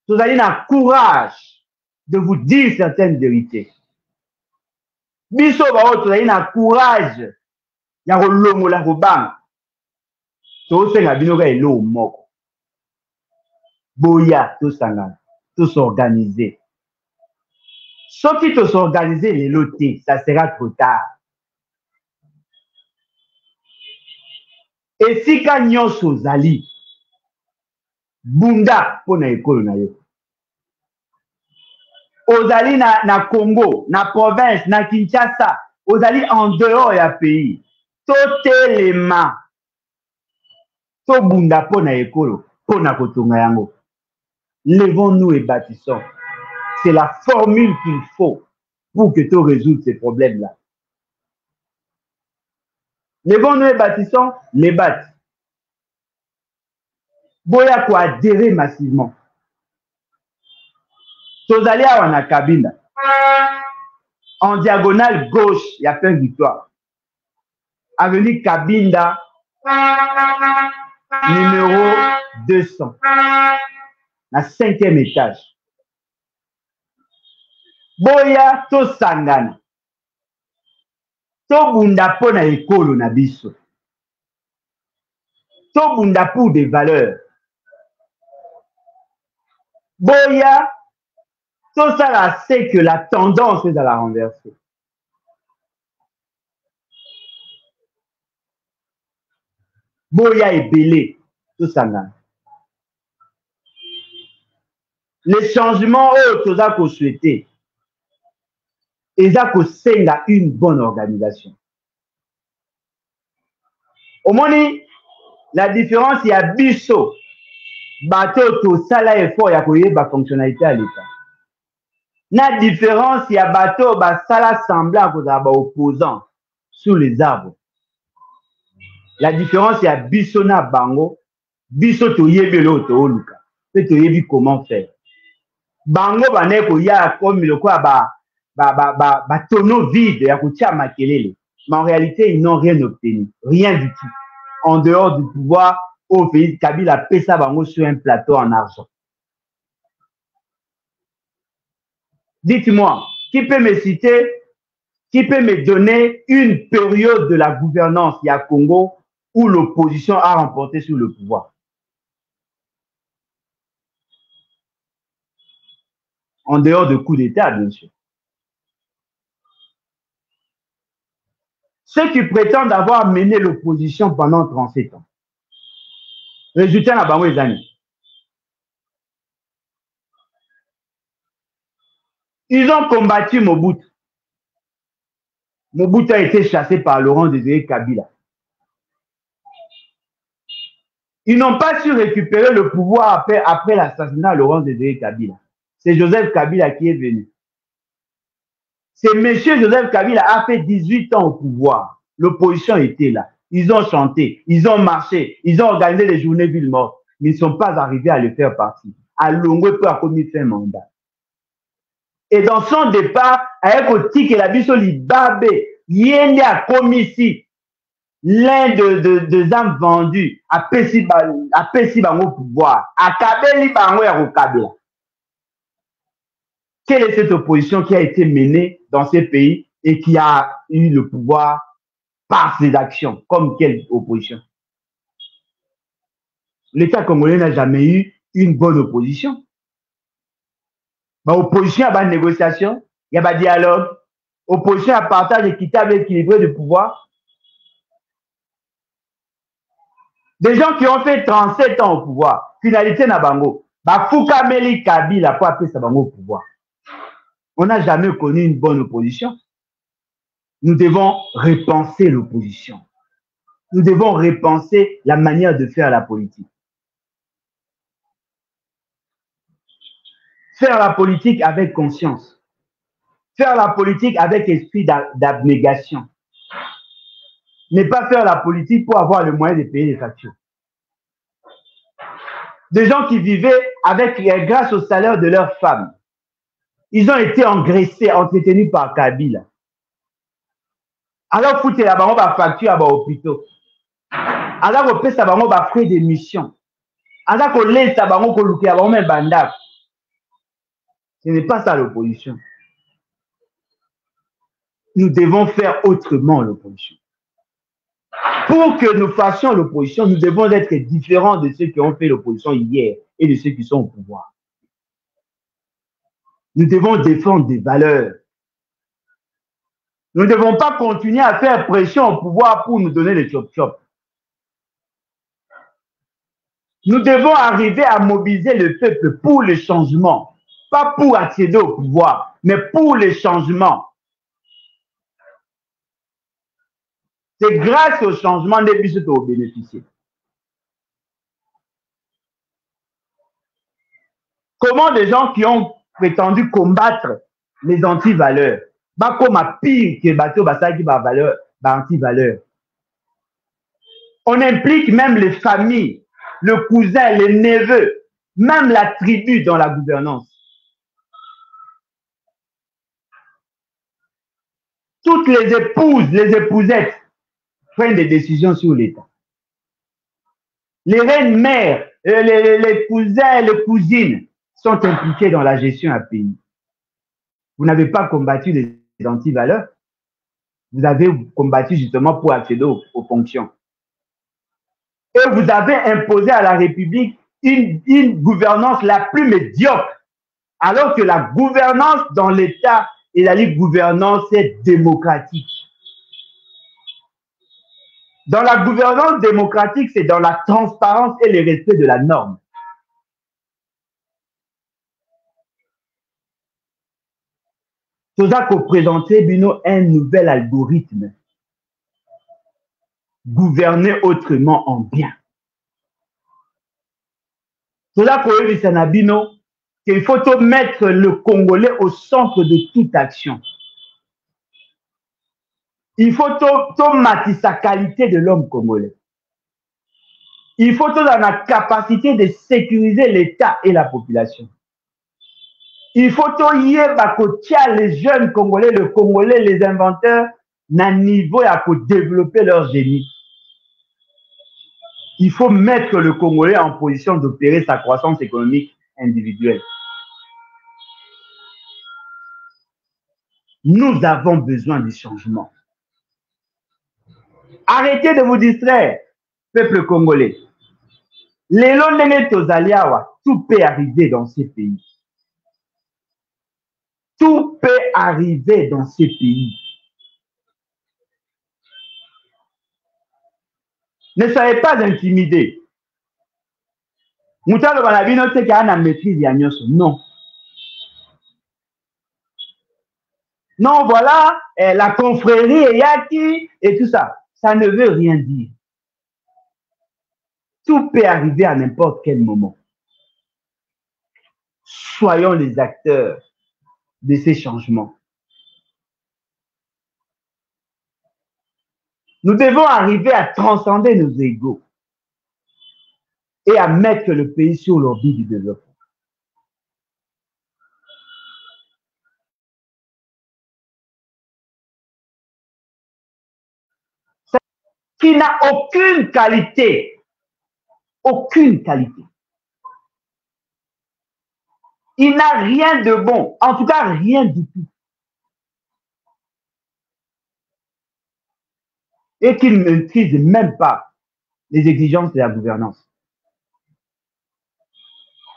tozali na courage de vous dire certaines vérités. Biso baoyo tozali na courage ya kolongola kobanga tosenga bino ka elo moko boya tosangana s'organiser. Sauf qui te s'organiser les lotés, ça sera trop tard. Et si quand nyonso zali, bunda pona ekolo na yo. Ozali na Congo, na province, na Kinshasa, ozali en dehors ya pays. Totelema. To bunda pona ekolo, pona kotonga yango. Levons-nous et bâtissons. C'est la formule qu'il faut pour que tu résolves ces problèmes-là. Levons-nous et bâtissons, les bâtis. Boya ko adhérer massivement. Tozali awa na Kabinda. En diagonale gauche, il y a plein de victoires. Avenue Kabinda, numéro 200. Na 5e étage. Boya to sangana. To bunda pona ekolo na biso. To bunda pour des valeurs. Boya to sala c'est que la tendance est à la renverser. Boya ebele to sangana. Les changements toza ko souhaiter. Eza kosenga une bonne organisation. Au moni, la différence, il y a biso, bateau to sala effort ya koyeba fonctionnalité à l'État. La différence, il y a bateau ba sala semblant kozala ba opposant sous les arbres. La différence, il y a biso na bango, biso to yebelo to oluka, pe to yebi comment faire. Bango bane ko ya comme le quoi ba tonneau vide ya kutia makelele. Mais en réalité, ils n'ont rien obtenu. Rien du tout. En dehors du pouvoir, au pays Kabila pesa bango sur un plateau en argent. Dites-moi, qui peut me citer, qui peut me donner une période de la gouvernance il y a Congo où l'opposition a remporté sur le pouvoir? En dehors de coups d'État, bien sûr. Ceux qui prétendent avoir mené l'opposition pendant 37 ans. Résultat, na bango ezani. Ils ont combattu Mobutu. Mobutu a été chassé par Laurent Désiré Kabila. Ils n'ont pas su récupérer le pouvoir après l'assassinat de Laurent Désiré Kabila. C'est Joseph Kabila qui est venu. C'est monsieur Joseph Kabila a fait 18 ans au pouvoir. L'opposition était là. Ils ont chanté, ils ont marché, ils ont organisé les journées ville morte. Mais ils ne sont pas arrivés à le faire partie. À Longwe peut a commis un mandat. Et dans son départ, avec Otik et la Bisso Libabe, Yende a commis ici l'un des âmes vendues à Pessi Bango pouvoir, à Kabeli Bango et à Kabila. Quelle est cette opposition qui a été menée dans ces pays et qui a eu le pouvoir par ses actions? Comme quelle opposition? L'État congolais n'a jamais eu une bonne opposition. Opposition à la négociation, il y a un dialogue. Opposition à partage équitable et équilibré du pouvoir. Des gens qui ont fait 37 ans au pouvoir, finalité na bango, Fouka Meli Kabila pour appeler ça bango au pouvoir. On n'a jamais connu une bonne opposition. Nous devons repenser l'opposition. Nous devons repenser la manière de faire la politique. Faire la politique avec conscience. Faire la politique avec esprit d'abnégation. Ne pas faire la politique pour avoir le moyen de payer les factures. Des gens qui vivaient grâce au salaire de leurs femmes. Ils ont été engraissés, entretenus par Kabila. Alors, foutez la bango ba facture à hôpitaux. Alors, on paie sa bango ba frais d'émission. Alors, on laisse sa bango ko luki à bango même bandap. Ce n'est pas ça l'opposition. Nous devons faire autrement l'opposition. Pour que nous fassions l'opposition, nous devons être différents de ceux qui ont fait l'opposition hier et de ceux qui sont au pouvoir. Nous devons défendre des valeurs. Nous ne devons pas continuer à faire pression au pouvoir pour nous donner les chop-chop. Nous devons arriver à mobiliser le peuple pour le changement. Pas pour accéder au pouvoir, mais pour le changement. C'est grâce au changement des bis que vous bénéficiez. Comment des gens qui ont prétendu combattre les anti-valeurs, comme à pire que bateau qui va valeur, anti-valeur. On implique même les familles, le cousin, les neveux, même la tribu dans la gouvernance. Toutes les épouses, les épousettes prennent des décisions sur l'État. Les reines mères, les cousins et les cousines sont impliqués dans la gestion à pays. Vous n'avez pas combattu les anti-valeurs. Vous avez combattu justement pour accéder aux fonctions. Et vous avez imposé à la République une gouvernance la plus médiocre, alors que la gouvernance dans l'État et la libre gouvernance est démocratique. Dans la gouvernance démocratique, c'est dans la transparence et le respect de la norme. C'est ça qu'on présentait un nouvel algorithme. Gouverner autrement en bien. C'est là qu'on dit qu'il faut mettre le Congolais au centre de toute action. Il faut matcher sa qualité de l'homme congolais. Il faut dans la capacité de sécuriser l'État et la population. Il faut les jeunes Congolais, les Congolais, les inventeurs, à niveau à développer leur génie. Il faut mettre le Congolais en position d'opérer sa croissance économique individuelle. Nous avons besoin du changement. Arrêtez de vous distraire, peuple congolais. Lelo ndenge tozali awa, tout peut arriver dans ces pays. Tout peut arriver dans ces pays. Ne soyez pas intimidés. Moutalo banabino te ka na maîtrise ya nyonso. Non. Non, voilà, la confrérie et yaki et tout ça. Ça ne veut rien dire. Tout peut arriver à n'importe quel moment. Soyons les acteurs de ces changements. Nous devons arriver à transcender nos égos et à mettre le pays sur l'orbite du développement. Qui n'a aucune qualité. Aucune qualité. Il n'a rien de bon. En tout cas, rien du tout. Et qu'il ne maîtrise même pas les exigences de la gouvernance.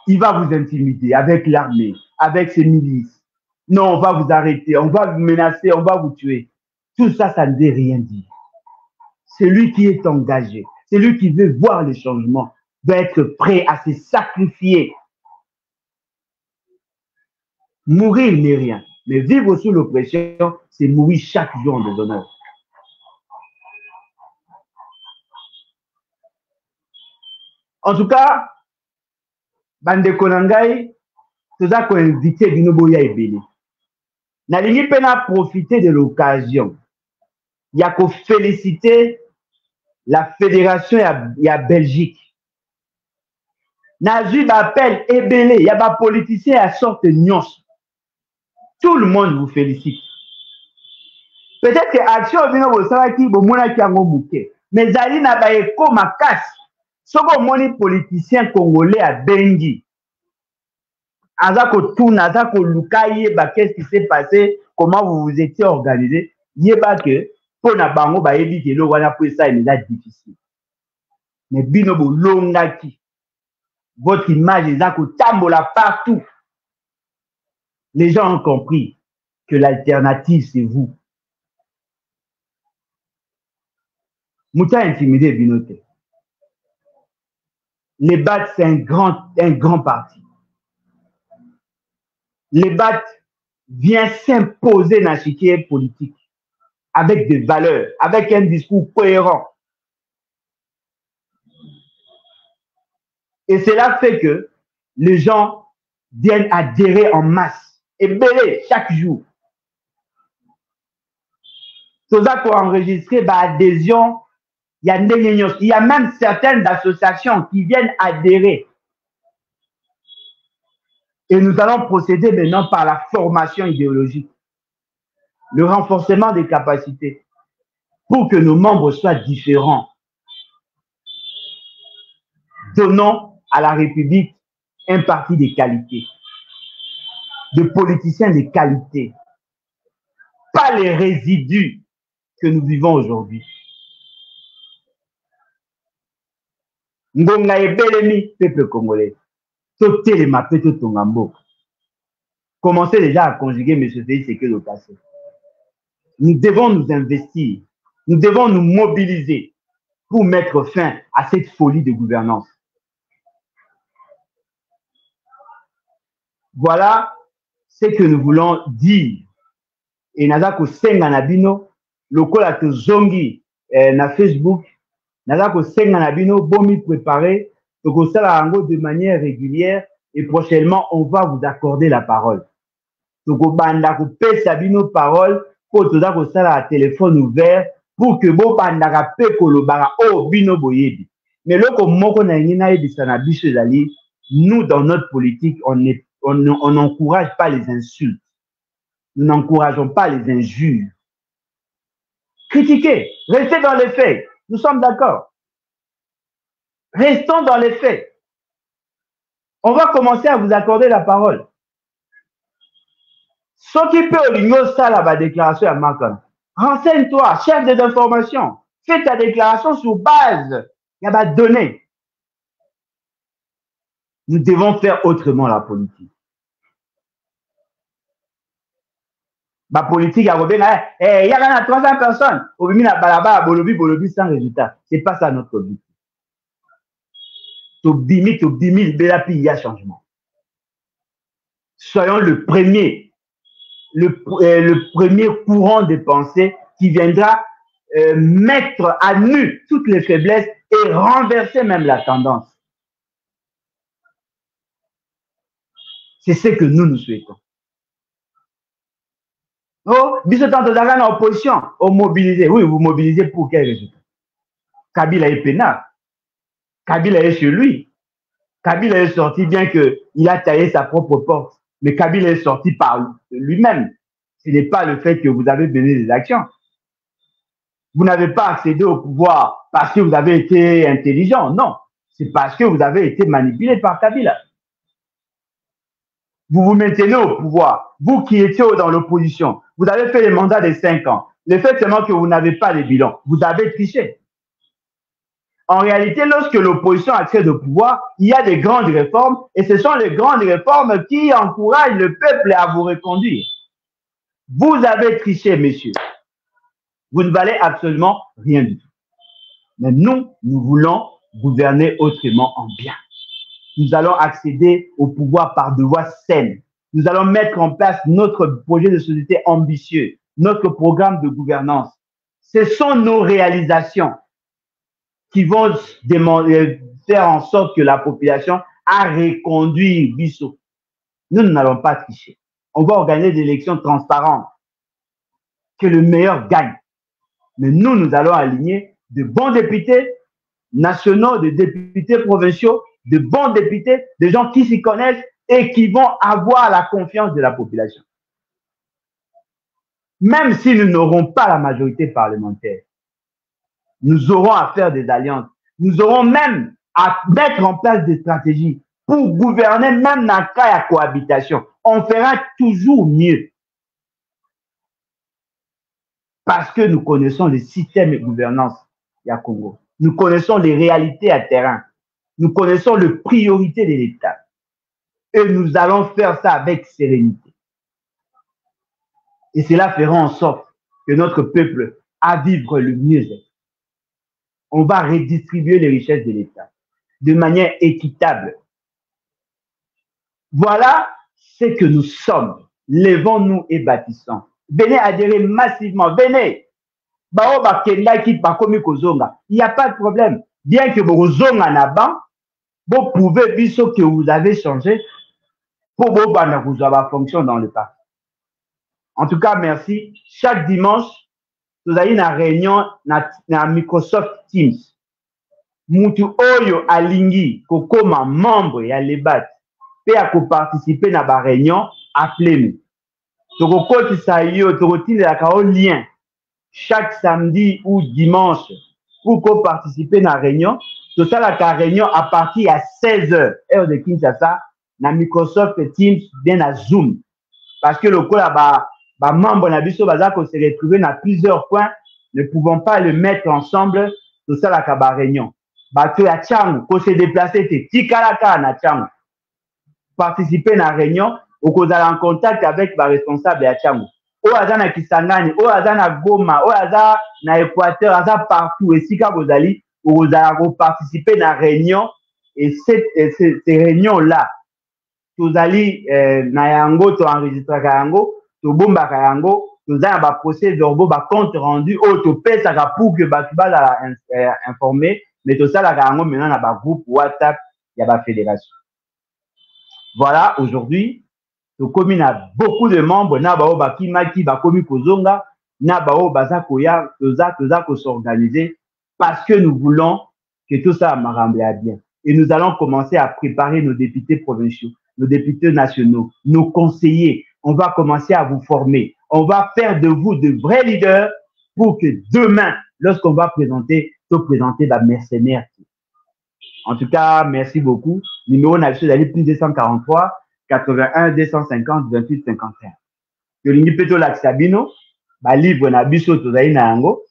Il va vous intimider avec l'armée, avec ses milices. Non, on va vous arrêter, on va vous menacer, on va vous tuer. Tout ça, ça ne veut rien dire. Celui qui est engagé, celui qui veut voir les changements, doit être prêt à se sacrifier. Mourir n'est rien, mais vivre sous l'oppression, c'est mourir chaque jour en déshonneur. En tout cas, bandeko na ngai, toza ko inviter bino boya ebele. Nalingi mpe na profiter de l'occasion ya ko féliciter la fédération ya Belgique. Nazwi bappel ebele ya ba politicien ya sorte nyonso. Tout le monde vous félicite. Peut-être que action bino bosalaki bomonaki yango moke, mais zali na ba eko makasi. Soko moni politicien congolais a bengi. Azako tourne, azako luka yeba qu'est-ce qui s'est passé, comment vous vous étiez organisé. Yeba que pour na bango ba yebi que lo wana pour ça il est difficile. Mais bino bo longaki. Votre image est azako tambola partout. Les gens ont compris que l'alternative c'est vous. Mouta intimidé binote. Les BAT c'est un grand parti. Les BAT vient s'imposer dans l'échiquier politique avec des valeurs, avec un discours cohérent. Et cela fait que les gens viennent adhérer en masse et belé chaque jour. C'est ça qu'on enregistre l'adhésion. Il y a même certaines associations qui viennent adhérer. Et nous allons procéder maintenant par la formation idéologique, le renforcement des capacités pour que nos membres soient différents. Donnons à la République un parti de qualité, de politiciens de qualité, pas les résidus que nous vivons aujourd'hui. Ngonga ebelemi, peuple congolais. Totelema pe totonga mboka. Commencez déjà à conjuguer M. Félix Tshisekedi Tshilombo. Nous devons nous investir, nous devons nous mobiliser pour mettre fin à cette folie de gouvernance. Voilà ce que nous voulons dire. Et naza ko senga na bino lokola to zongi na Facebook, naza ko senga na bino bomi préparer toko sala yango de manière régulière et prochainement on va vous accorder la parole. Toko banda ko pesa bino parole pour toza ko sala téléphone ouvert pour que bo banda ka pe kolobara o bino boyebi. Mais loko moko na ngina yebisa na biso ezali, nous dans notre politique on n'encourage pas les insultes. Nous n'encourageons pas les injures. Critiquez, restez dans les faits. Nous sommes d'accord. Restons dans les faits. On va commencer à vous accorder la parole. Ce qui peut au ça la déclaration à Marc. Renseigne-toi, cherche des informations. Fais ta déclaration sur base. Il y a des données. Nous devons faire autrement la politique. La politique, il y a 300 personnes. Au milieu de bolobi sans résultat. Ce n'est pas ça notre but. Top 10 000, il y a changement. Soyons le premier courant de pensée qui viendra mettre à nu toutes les faiblesses et renverser même la tendance. C'est ce que nous souhaitons. Oh, bisous tant d'argent en opposition, on mobilisez. Oui, vous mobilisez pour quel résultat? Kabila est peinard. Kabila est chez lui. Kabila est sorti bien qu'il a taillé sa propre porte. Mais Kabila est sorti par lui-même. Ce n'est pas le fait que vous avez mené des actions. Vous n'avez pas accédé au pouvoir parce que vous avez été intelligent. Non, c'est parce que vous avez été manipulé par Kabila. Vous vous maintenez au pouvoir. Vous qui étiez dans l'opposition, vous avez fait les mandats de 5 ans. Le fait seulement que vous n'avez pas les bilans, vous avez triché. En réalité, lorsque l'opposition accède au pouvoir, il y a des grandes réformes et ce sont les grandes réformes qui encouragent le peuple à vous reconduire. Vous avez triché, messieurs. Vous ne valez absolument rien du tout. Mais nous voulons gouverner autrement en bien. Nous allons accéder au pouvoir par des voies saines. Nous allons mettre en place notre projet de société ambitieux, notre programme de gouvernance. Ce sont nos réalisations qui vont faire en sorte que la population a reconduit Bissau. Nous n'allons pas tricher. On va organiser des élections transparentes. Que le meilleur gagne. Mais nous allons aligner de bons députés nationaux, de députés provinciaux, de bons députés, des gens qui s'y connaissent et qui vont avoir la confiance de la population. Même si nous n'aurons pas la majorité parlementaire, nous aurons à faire des alliances. Nous aurons même à mettre en place des stratégies pour gouverner même dans le cas de cohabitation. On fera toujours mieux. Parce que nous connaissons le système de gouvernance du Congo. Nous connaissons les réalités à terrain. Nous connaissons les priorités de l'État. Et nous allons faire ça avec sérénité. Et cela fera en sorte que notre peuple a vivre le mieux-être. On va redistribuer les richesses de l'État de manière équitable. Voilà ce que nous sommes. Levons-nous et bâtissons. Venez adhérer massivement. Venez. Il n'y a pas de problème. Bien que vous pouvez dire ce que vous avez changé pour vous avoir fonction dans le parti. En tout cas, merci. Chaque dimanche, nous avons une réunion dans Microsoft Teams. Mutu oyo alingi kokoma membre ya lebat pe a participer na ba réunion appelez-nous. Tokokotisa yo tokotindelaka au lien chaque samedi ou dimanche pour participer na réunion. Tout ça la réunion à partir à 16h heure de Kinshasa na Microsoft Teams bien à Zoom parce que le coup là ba membre na biso baza ko se retrouver dans plusieurs points, ne pouvons pas le mettre ensemble. Tout ça la réunion. Bato ya Tchangu, ko se déplacer te tikalaka na Tchangu. Participer à la réunion, ou qu'on a en contact avec les responsables de Tchangu. Ou aza na Kisangani, ou aza na Goma, ou aza na Équateur, aza partout. Et si vous allez, vous allez participer à la réunion, et ces réunions-là, vous allez na yango, tu enregistres yango, tu bomba yango, tu as un procès verbal, un compte rendu, ou tu payes ça pour que tu informer. Mais tout ça, maintenant, dans le groupe WhatsApp, il y a la fédération. Voilà, aujourd'hui, le commune a beaucoup de membres, s'organiser parce que nous voulons que tout ça m'arrange bien. Et nous allons commencer à préparer nos députés provinciaux, nos députés nationaux, nos conseillers. On va commencer à vous former. On va faire de vous de vrais leaders pour que demain, lorsqu'on va présenter la mercenaire. En tout cas, merci beaucoup. Numéro national d'aller plus 243 81 250 28 51. tolingi mpe tolakisa bino balivre na biso tozali na yango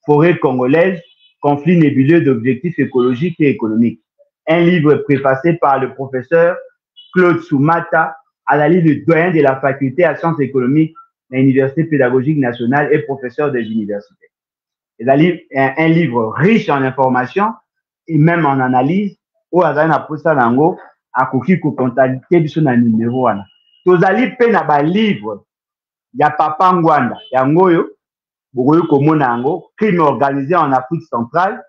forêt congolaise, conflit nébuleux d'objectifs écologiques et économiques. Un livre préfacé par le professeur Claude Soumata, azali le doyen de la faculté à sciences économiques de l'Université pédagogique nationale et professeur des universités. Ezali un livre riche en informations et même en analyse, où azali na posa nango akoki kocontacte biso na numéro wana. Tozali pe na ba livre ya Papa Ngwanda, yango oyo bokoki komona yango crime organisé en Afrique centrale.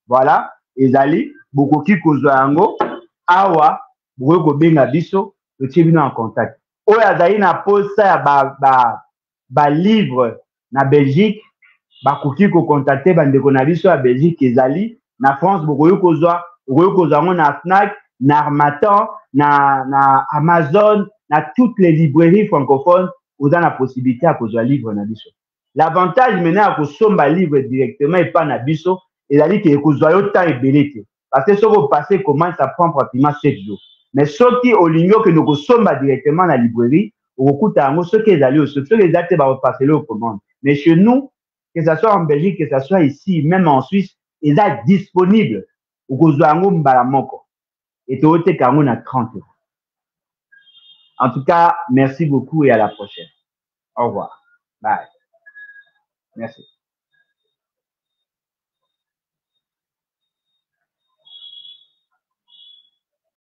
Voilà, ezali bokoki kozwa yango awa bokoki kobenga biso totie bino en contact. Oyo azali na posa ya ba livre na Belgique bakoki kocontacte bandeko na biso ya Belgique. Ezali na France bokoki kozwa yango na Fnac, na Harmattan, na Amazon, na toutes les librairies francophones. Vous avez la possibilité à cause de livre na biso. L'avantage maintenant à kosomba livre directement et pas na biso, et à dire que vous avez autant et belete. Parce que ce que vous passez comment ça prend pratiquement 7 jours. Mais ceux qui au ligno que nous kosomba directement na librairie, au coût à ceux qui allaient au ceux qui allaient va passer le commande. Mais chez nous, que ce soit en Belgique, que ce soit ici, même en Suisse, ils sont disponibles. Au Kozoango Mbalamoko. Et au Tekango na 30 euros. En tout cas, merci beaucoup et à la prochaine. Au revoir. Bye. Merci.